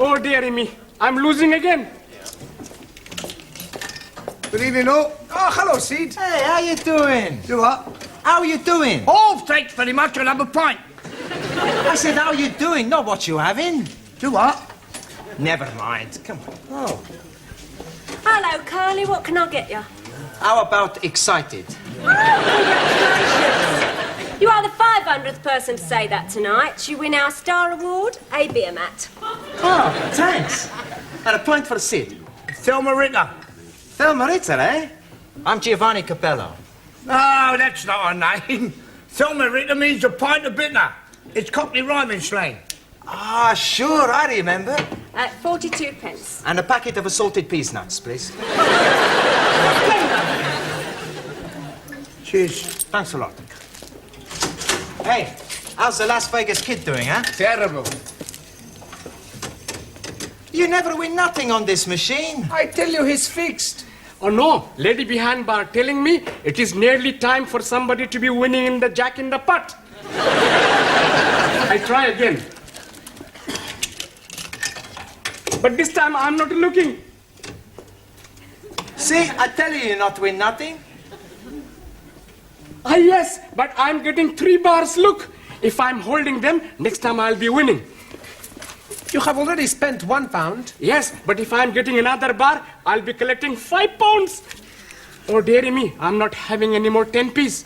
Oh, dearie me. I'm losing again. Good evening, all. Oh, hello, Sid. Hey, how you doing? Do what? How are you doing? Oh, thanks very much. I'll have a pint. I said, how are you doing? Not what you having. Do what? Never mind. Come on. Oh. Hello, Curly. What can I get you? How about excited? Congratulations. You are the 500th person to say that tonight. You win our Star Award, a beer mat. Oh, thanks. And a pint for Sid. Thelma Ritter. Thelma Ritter, eh? I'm Giovanni Capello. No, that's not her name. Thelma Ritter means a pint of bitter. It's Cockney rhyming slang. Ah, sure, I remember. 42 pence. And a packet of assorted peas nuts, please. Cheers. Thanks a lot. Hey, how's the Las Vegas kid doing, huh? Terrible. You never win nothing on this machine. I tell you, he's fixed. Oh, no. Lady behind bar telling me it is nearly time for somebody to be winning in the Jack in the Pot. I try again. But this time I'm not looking. See, I tell you not win nothing. Ah, yes, but I'm getting 3 bars. Look, if I'm holding them, next time I'll be winning. You have already spent £1. Yes, but if I'm getting another bar, I'll be collecting £5. Oh, dearie me, I'm not having any more 10p's.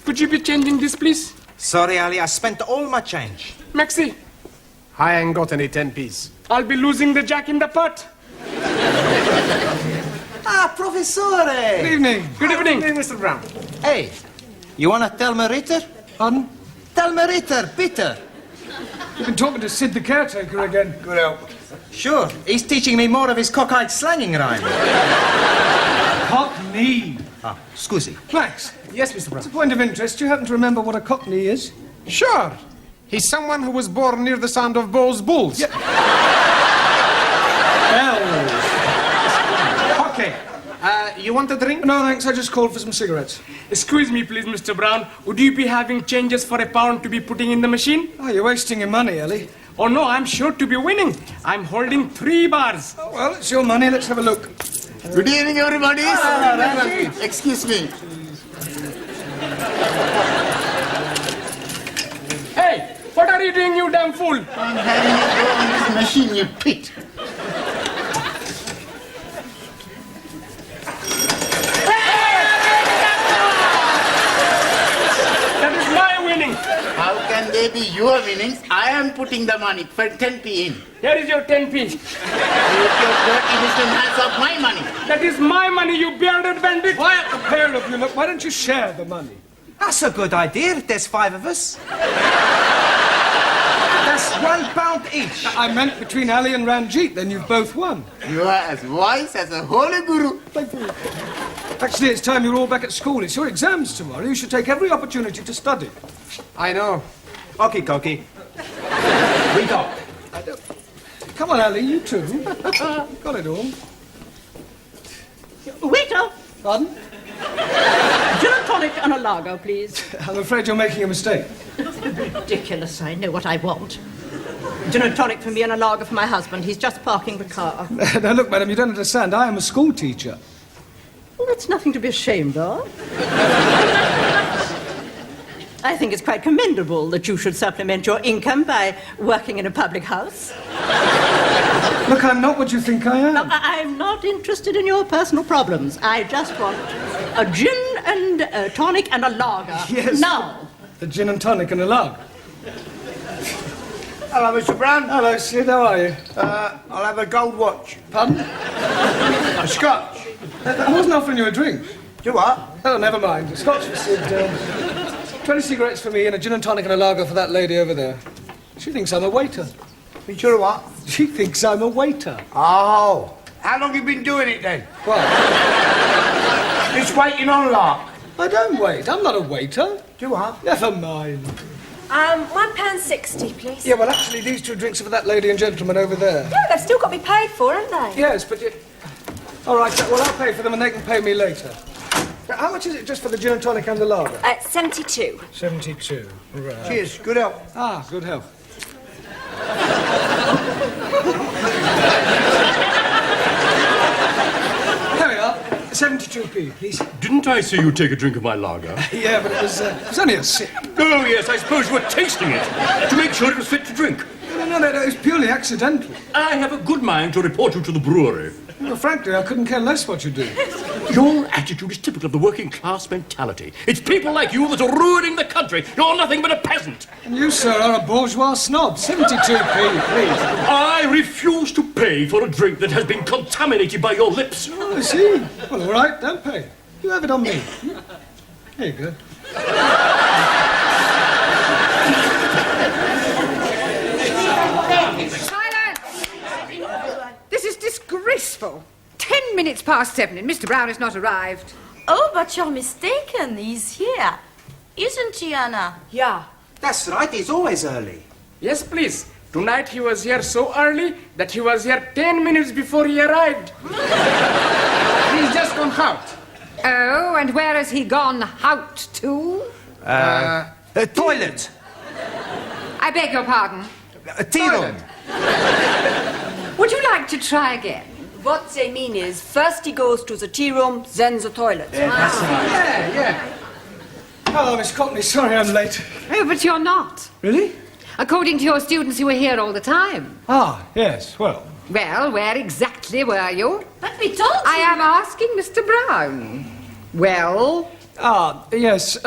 Could you be changing this, please? Sorry, Ali, I spent all my change. Maxie, I ain't got any 10p's. I'll be losing the Jack in the Pot. Ah, Professore! Good evening. Good evening. Good evening, Mr. Brown. Hey, you want to tell me Ritter? Pardon? Tell me Ritter, Peter. You've been talking to Sid the caretaker again. Good help. Sure, he's teaching me more of his cockeyed slanging rhyme. Cockney. Ah, scusi. Max. Yes, Mr. Brown. It's a point of interest. Do you happen to remember what a cockney is? Sure. He's someone who was born near the sound of Bow's bulls. Yeah. Bells. Okay. You want a drink? No, thanks. I just called for some cigarettes. Excuse me, please, Mr. Brown. Would you be having changes for £1 to be putting in the machine? Oh, you're wasting your money, Ellie. Oh, no, I'm sure to be winning. I'm holding 3 bars. Oh, well, it's your money. Let's have a look. Good evening, everybody. Excuse me. Hey, what are you doing, you damn fool? I'm having a go on this machine, you pit. That is my winning. How can they be your winnings? I am putting the money for 10p in. Here is your 10p. Take your dirty little hands off my money. That is my money, you bearded bandit. Quiet, the pair of you. Look, why don't you share the money? That's a good idea. There's 5 of us. That's £1 each. I meant between Ali and Ranjit, then you've both won. You are as wise as a holy guru. Thank you. Actually, it's time you're all back at school. It's your exams tomorrow. You should take every opportunity to study. I know. Okay, Cokie. We go. Come on, Ali, you too. Got it all. Waiter! Pardon? Gin and tonic and a lager, please. I'm afraid you're making a mistake. Ridiculous, I know what I want. Gin and tonic for me and a lager for my husband. He's just parking the car. Now, look, madam, you don't understand. I am a school teacher. Well, that's nothing to be ashamed of. I think it's quite commendable that you should supplement your income by working in a public house. Look, I'm not what you think I am. No, I'm not interested in your personal problems. I just want a gin and a tonic and a lager. Yes. Now. The gin and tonic and a lager. Hello, Mr. Brown. Hello, Sid, how are you? I'll have a gold watch. Pardon? A scotch. I wasn't offering you a drink. Do what? Oh, never mind. Scotch for Sid. 20 cigarettes for me and a gin and tonic and a lager for that lady over there. She thinks I'm a waiter. You sure what? She thinks I'm a waiter. Oh. How long have you been doing it then? What? Just waiting on lark. I don't wait. I'm not a waiter. Do what? Never mind. £1.60, please. Yeah, well, actually, these 2 drinks are for that lady and gentleman over there. Yeah, they've still got to be paid for, haven't they? Yes, but you... All right, well, I'll pay for them and they can pay me later. How much is it just for the gin and tonic and the lager? 72. 72. Right. Cheers. Good help. Ah, good health. 72p, please. Didn't I see you take a drink of my lager? Yeah, but it was only a sip. Oh, yes, I suppose you were tasting it to make sure it was fit to drink. No, it was purely accidental. I have a good mind to report you to the brewery. Well, frankly, I couldn't care less what you do. Your attitude is typical of the working class mentality. It's people like you that are ruining the country. You're nothing but a peasant. And you, sir, are a bourgeois snob. 72p, please. I refuse to pay for a drink that has been contaminated by your lips. Oh, I see. Well, all right, don't pay. You have it on me. There you go. This is disgraceful. 10 minutes past 7 and Mr. Brown has not arrived. Oh, but you're mistaken. He's here. Isn't he, Anna? Yeah. That's right, he's always early. Yes, please. Tonight he was here so early that he was here 10 minutes before he arrived. He's just gone out. Oh, and where has he gone out to? Toilet. I beg your pardon. Tea room. Would you like to try again? What they mean is, first he goes to the tea room, then the toilet. Yeah. Hello, Miss Cockney. Sorry I'm late. Oh, but you're not. Really? According to your students, you were here all the time. Ah, yes, well. Well, where exactly were you? But we told you. I am asking Mr. Brown. Well? Ah, yes,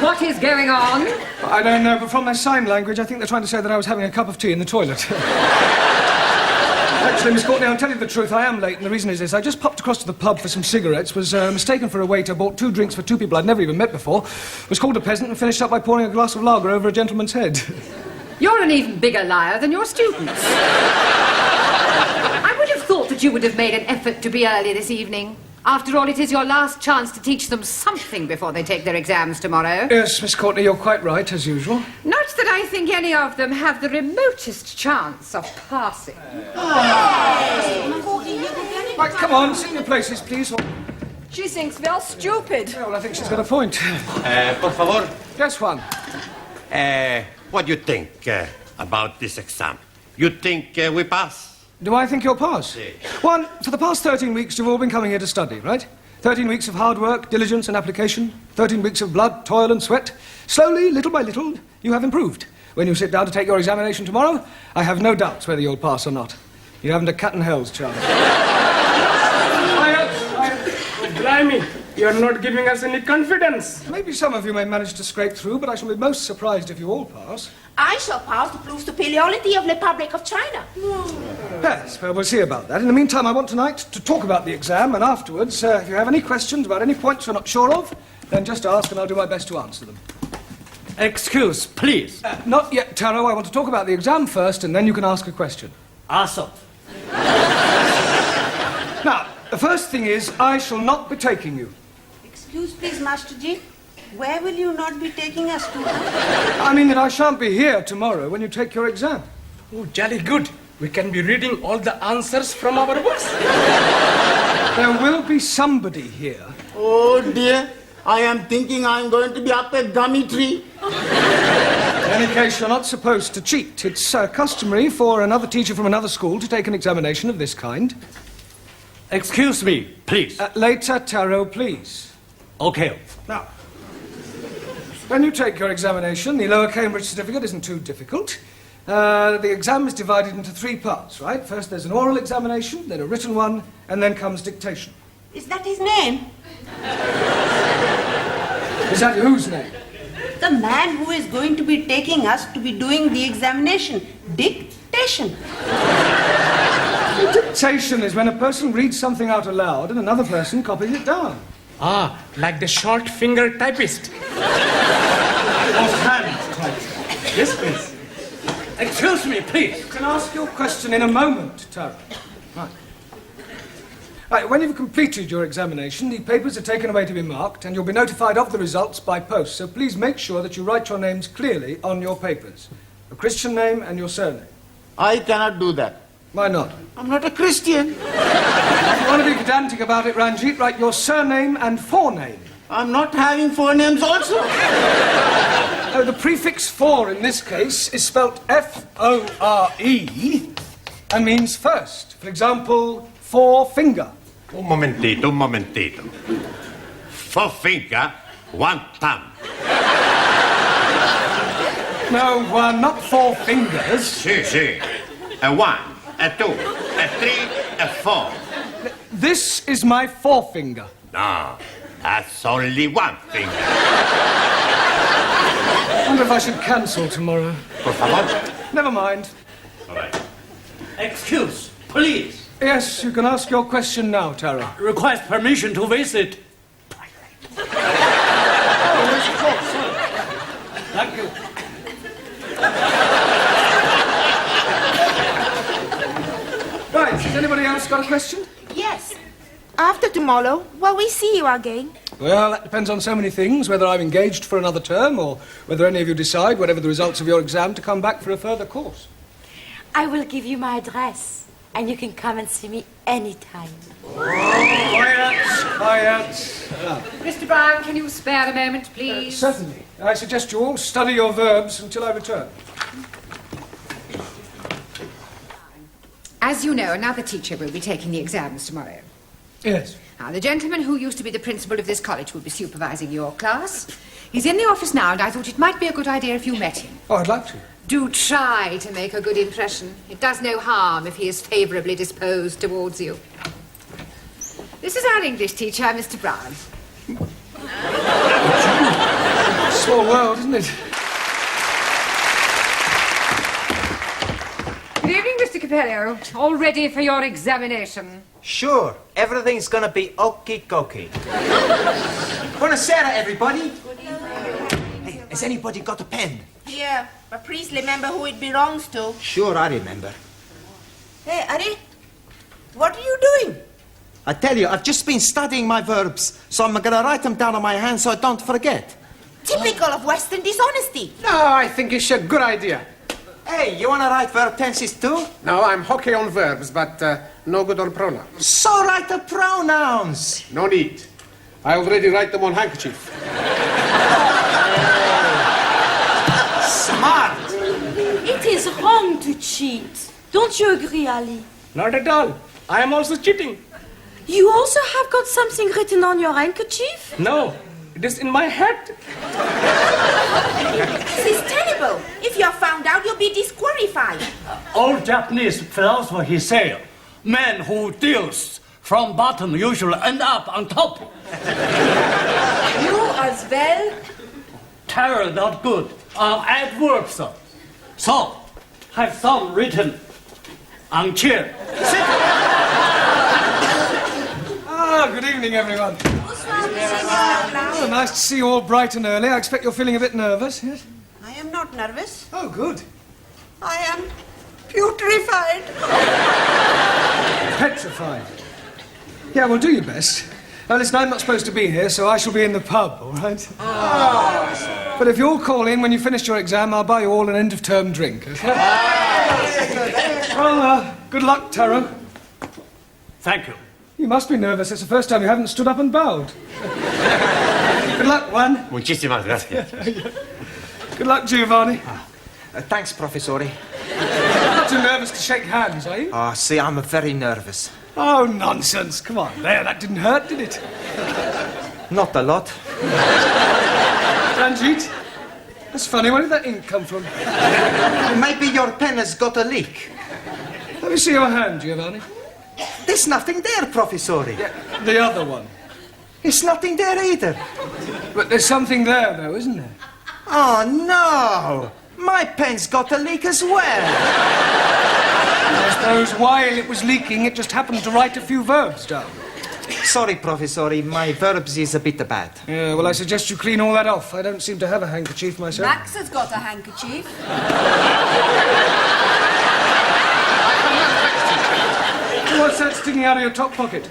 What is going on? I don't know, but from their sign language, I think they're trying to say that I was having a cup of tea in the toilet. Actually, Miss Courtney, I'll tell you the truth, I am late, and the reason is this. I just popped across to the pub for some cigarettes, was mistaken for a waiter, bought 2 drinks for 2 people I'd never even met before, was called a peasant, and finished up by pouring a glass of lager over a gentleman's head. You're an even bigger liar than your students. I would have thought that you would have made an effort to be early this evening. After all, it is your last chance to teach them something before they take their exams tomorrow. Yes, Miss Courtney, you're quite right, as usual. Not that I think any of them have the remotest chance of passing. Right, come on, sit in your places, please. She thinks we're stupid. Yeah, well, I think she's got a point. Por favor, Yes, Juan. what do you think about this exam? You think we pass? Do I think you'll pass? Si. Juan, for the past 13 weeks, you've all been coming here to study, right? 13 weeks of hard work, diligence and application. 13 weeks of blood, toil and sweat. Slowly, little by little, you have improved. When you sit down to take your examination tomorrow, I have no doubts whether you'll pass or not. You haven't a cat and hell's chance. Blimey, you're not giving us any confidence. Maybe some of you may manage to scrape through, but I shall be most surprised if you all pass. I shall pass to prove the superiority of the Republic of China. Yes, well, we'll see about that. In the meantime, I want tonight to talk about the exam, and afterwards, if you have any questions about any points you're not sure of, then just ask and I'll do my best to answer them. Excuse, please. Not yet, Taro. I want to talk about the exam first, and then you can ask a question. Awesome. Now, the first thing is, I shall not be taking you. Excuse, please, Master Ji. Where will you not be taking us to? I mean that I shan't be here tomorrow when you take your exam. Oh, jolly good. We can be reading all the answers from our books. There will be somebody here. Oh dear, I am thinking I'm going to be up a gummy tree. In any case, you're not supposed to cheat. It's customary for another teacher from another school to take an examination of this kind. Excuse me, please. Later, Taro, please. Okay. Now, when you take your examination, the Lower Cambridge certificate isn't too difficult. The exam is divided into 3 parts, right? First there's an oral examination, then a written one, and then comes dictation. Is that his name? Is that whose name? The man who is going to be taking us to be doing the examination. Dictation. Dictation is when a person reads something out aloud and another person copies it down. Ah, like the short finger typist. Offhand type. Yes, please. Excuse me, please. You can ask your question in a moment, Taro. Right, when you've completed your examination, the papers are taken away to be marked, and you'll be notified of the results by post. So please make sure that you write your names clearly on your papers. A Christian name and your surname. I cannot do that. Why not? I'm not a Christian. If you want to be pedantic about it, Ranjit, write your surname and forename. I'm not having forenames also. The prefix for in this case is spelt F-O-R-E and means first. For example, forefinger. Un momentito, un momentito. Forefinger, one thumb. No, not four fingers. Si. A 1, a 2, a 3, a 4. This is my forefinger. No, that's only one finger. I wonder if I should cancel tomorrow. Por favor. Never mind. All right. Excuse, please. Yes, you can ask your question now, Tara. Request permission to visit. Thank you. Right, has anybody else got a question? Yes. After tomorrow, will we see you again? Well, that depends on so many things, whether I'm engaged for another term or whether any of you decide, whatever the results of your exam, to come back for a further course. I will give you my address, and you can come and see me anytime. Quiet. Mr. Brown, can you spare a moment, please? Certainly. I suggest you all study your verbs until I return. As you know, another teacher will be taking the exams tomorrow. Yes. Now, the gentleman who used to be the principal of this college will be supervising your class. He's in the office now, and I thought it might be a good idea if you met him. Oh, I'd like to. Do try to make a good impression. It does no harm if he is favourably disposed towards you. This is our English teacher, Mr. Brown. Small world, isn't it? Good evening, Mr. Capello. All ready for your examination? Sure, everything's gonna be okie-dokie. Buonasera, everybody. Hey, has anybody got a pen? Yeah, but please remember who it belongs to. Sure, I remember. Hey, Ari, what are you doing? I tell you, I've just been studying my verbs, so I'm gonna write them down on my hand so I don't forget. Typical of Western dishonesty. No, I think it's a good idea. Hey, you wanna write verb tenses too? No, I'm hockey on verbs, but no good on pronouns. So write the pronouns. No need. I already write them on handkerchief. Smart. It is wrong to cheat. Don't you agree, Ali? Not at all. I am also cheating. You also have got something written on your handkerchief? No, it is in my head. This is terrible. If you're found out, you'll be disqualified. Old Japanese philosopher, he said, man who deals from bottom usually end up on top. You as well? Terror not good. Adverbs. So, have some written on chair. Good evening, everyone. Oh, nice to see you all bright and early. I expect you're feeling a bit nervous, yes? I am not nervous. Oh, good. I am putrefied. Petrified. Yeah, well, do your best. Now, listen, I'm not supposed to be here, so I shall be in the pub, all right? Oh. But if you'll call in when you finish your exam, I'll buy you all an end-of-term drink, okay? Well, good luck, Taro. Thank you. You must be nervous. It's the first time you haven't stood up and bowed. Good luck, Juan. Muchísimas gracias. Good luck, Giovanni. Thanks, Professore. Not too nervous to shake hands, are you? Oh, see, I'm very nervous. Oh, nonsense. Come on. There, that didn't hurt, did it? Not a lot. Ranjit, that's funny. Where did that ink come from? Maybe your pen has got a leak. Let me see your hand, Giovanni. There's nothing there, Professore. Yeah, the other one. There's nothing there either. But there's something there, though, isn't there? Oh, no! My pen's got a leak as well. I suppose while it was leaking, it just happened to write a few verbs down. Sorry, Professore, my verbs is a bit bad. Yeah, well, I suggest you clean all that off. I don't seem to have a handkerchief myself. Max has got a handkerchief. What's that sticking out of your top pocket?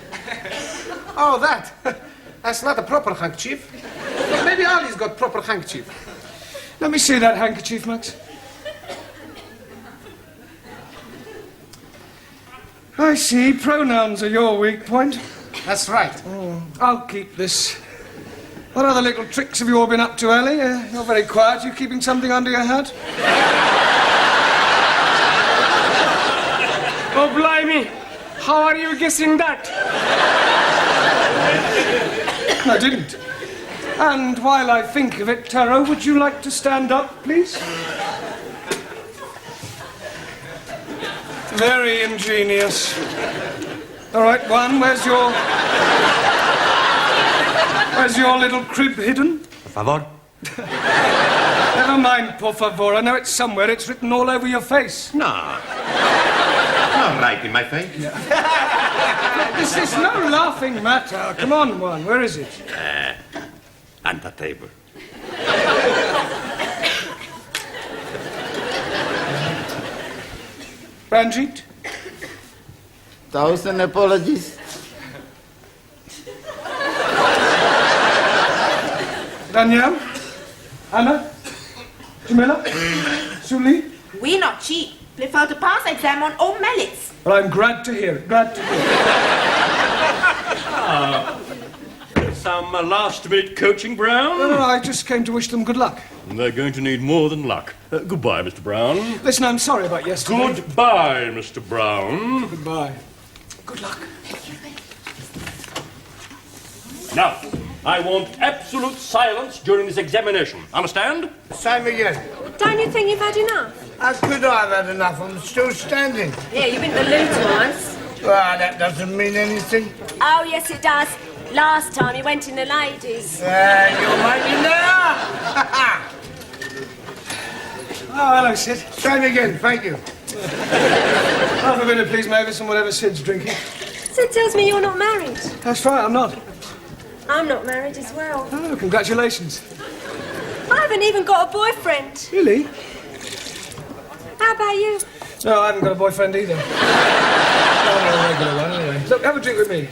Oh, that. That's not a proper handkerchief. Maybe Ali's got proper handkerchief. Let me see that handkerchief, Max. I see. Pronouns are your weak point. That's right. I'll keep this. What other little tricks have you all been up to, Ellie? You're very quiet. You keeping something under your hat? Oh, blimey. How are you guessing that? I didn't. And while I think of it, Taro, would you like to stand up, please? Very ingenious. All right, Juan, where's your little crib hidden? Por favor. Never mind, por favor. I know it's somewhere. It's written all over your face. No. Not right in my face. This is no laughing matter. Come on, Juan, where is it? On the table. Ranjit? 1,000 apologies. Danielle? Anna? Jamila? Suli? We not cheap. Prefer to pass exam on all merits. Well, I'm glad to hear it. Glad to hear it. Some last-minute coaching, Brown? No, I just came to wish them good luck. They're going to need more than luck. Goodbye, Mr. Brown. Listen, I'm sorry about yesterday. Goodbye, Mr. Brown. Goodbye. Good luck. Now, I want absolute silence during this examination. Understand? Same again. Don't you think you've had enough? How could I have had enough? I'm still standing. Yeah, you've been to the loo twice. Well, that doesn't mean anything. Oh, yes, it does. Last time you went in the ladies. You're making now. Oh, hello, Sid. Same again, thank you. Half a minute, please, Mavis, and whatever Sid's drinking. Sid tells me you're not married. That's right, I'm not. I'm not married as well. Oh, congratulations. I haven't even got a boyfriend. Really? How about you? No, I haven't got a boyfriend either. Not a regular one, anyway. Look, have a drink with me.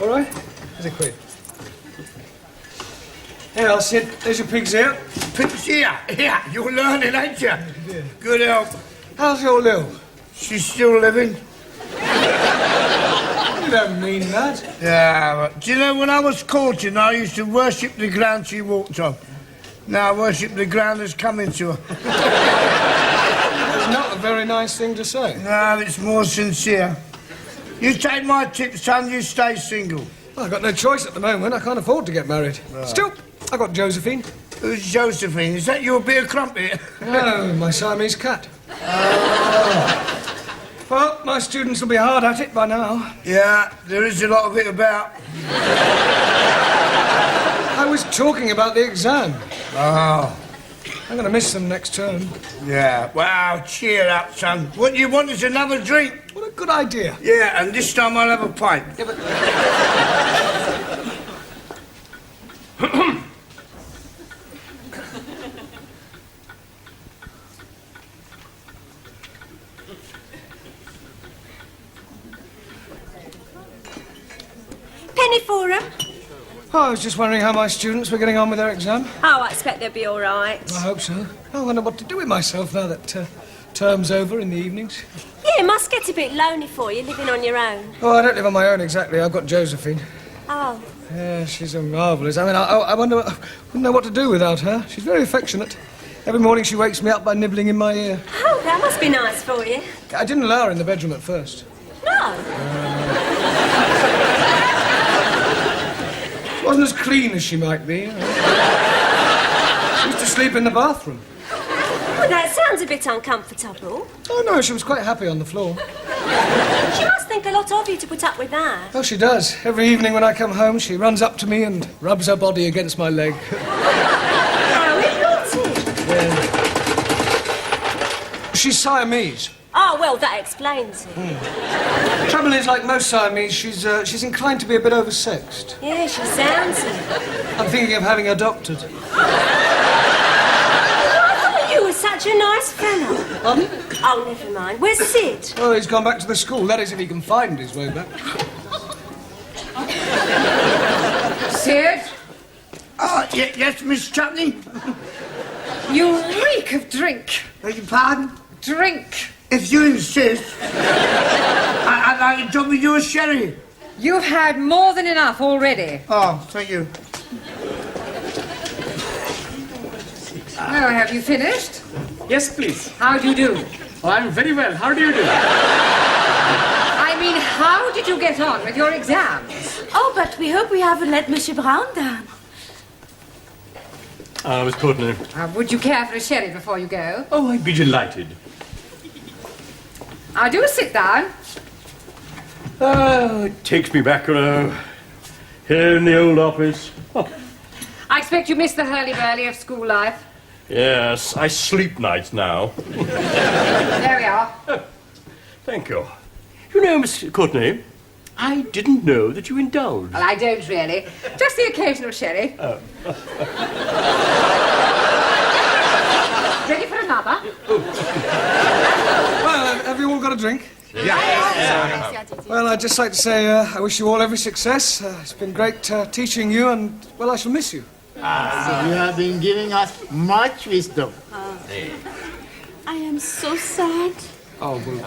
All right? Here's a quid. Here, Sid. There's your pig's ear. Pig's ear? Yeah, you're learning, ain't you? Yeah. Good help. How's your Lil? She's still living. You don't mean that. Yeah, but do you know, when I was courting, I used to worship the ground she walked on. Now I worship the ground that's coming to her. That's not a very nice thing to say. No, it's more sincere. You take my tip, son, you stay single. Well, I've got no choice at the moment. I can't afford to get married. Right. Still, I've got Josephine. Who's Josephine? Is that your beer crumpet? No, my Siamese cat. Well, my students will be hard at it by now. Yeah, there is a lot of it about. I was talking about the exam. Oh. I'm going to miss them next term. Yeah, well, cheer up, son. What you want is another drink. What a good idea. Yeah, and this time I'll have a pint. Yeah, but... Penny for 'em. Oh, I was just wondering how my students were getting on with their exam. Oh, I expect they'll be all right. I hope so. I wonder what to do with myself now that term's over in the evenings. Yeah, it must get a bit lonely for you, living on your own. Oh, I don't live on my own exactly. I've got Josephine. Oh. Yeah, she's a marvellous. I mean, I wonder... I wouldn't know what to do without her. She's very affectionate. Every morning she wakes me up by nibbling in my ear. Oh, that must be nice for you. I didn't allow her in the bedroom at first. No. Wasn't as clean as she might be. You know. She used to sleep in the bathroom. Well, that sounds a bit uncomfortable. Oh, no, she was quite happy on the floor. She must think a lot of you to put up with that. Oh, she does. Every evening when I come home, she runs up to me and rubs her body against my leg. Oh, it naughty. Yeah. She's Siamese. Oh, well, that explains it. The trouble is, like most Siamese, she's inclined to be a bit oversexed. Yeah, she sounds it. I'm thinking of having her doctored. You were such a nice fellow. Pardon? Oh, never mind. Where's Sid? Oh, he's gone back to the school. That is, if he can find his way back. Sid? Oh, yes, Miss Chutney? You reek of drink. Beg your pardon? Drink. If you insist, I'd like to drop with you a sherry. You've had more than enough already. Oh, thank you. Well, have you finished? Yes, please. How do you do? Oh, I'm very well. How do you do? I mean, how did you get on with your exams? Oh, but we hope we haven't let Monsieur Brown down. Miss Courtney. Would you care for a sherry before you go? Oh, I'd be delighted. Do sit down. It takes me back, here in the old office. Oh. I expect you missed the hurly-burly of school life. Yes, I sleep nights now. There we are. Oh, thank you. You know, Miss Courtney, I didn't know that you indulged. Well, I don't really. Just the occasional sherry. Oh. Ready for another? Well, have you all got a drink? Yeah. Well, I'd just like to say I wish you all every success. It's been great teaching you, and, well, I shall miss you. You have been giving us much wisdom. I am so sad. Oh, well.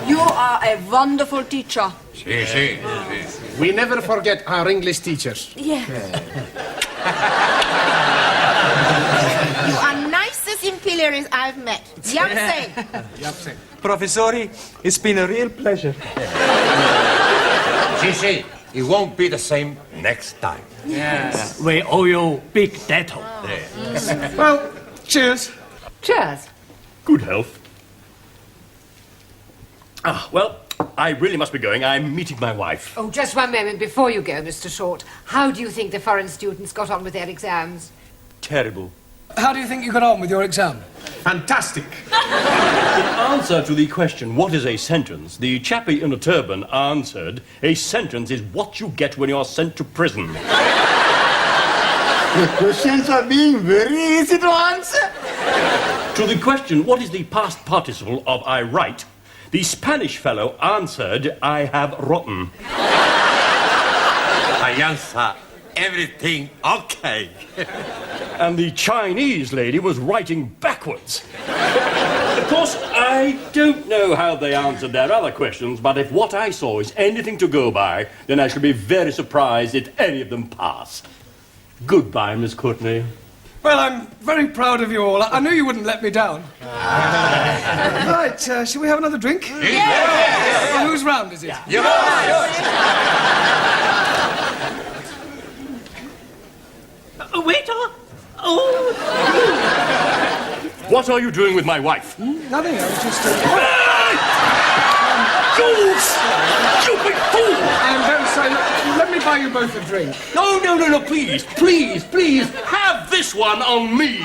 You are a wonderful teacher. We never forget our English teachers. Yeah. You are nicest imperials I've met. Yapsing. Professori, it's been a real pleasure. Gigi, it won't be the same next time. Yes. We owe you big debt. Well, cheers. Cheers. Good health. Well, I really must be going. I'm meeting my wife. Oh, just one moment before you go, Mr. Short. How do you think the foreign students got on with their exams? Terrible. How do you think you got on with your exam? Fantastic. In answer to the question, what is a sentence, the chappie in a turban answered, a sentence is what you get when you are sent to prison. The questions are being very easy to answer. To the question, what is the past participle of I write, the Spanish fellow answered, I have rotten. I answer everything okay. And the Chinese lady was writing backwards. Of course, I don't know how they answered their other questions, but if what I saw is anything to go by, then I shall be very surprised if any of them pass. Goodbye, Miss Courtney. Well, I'm very proud of you all. I knew you wouldn't let me down. Right, shall we have another drink? Yes. Well, whose round is it? Yours. Waiter! Oh! What are you doing with my wife? Nothing, I was just... You stupid fool! I'm very sorry. Let me buy you both a drink. No, please, have this one on me.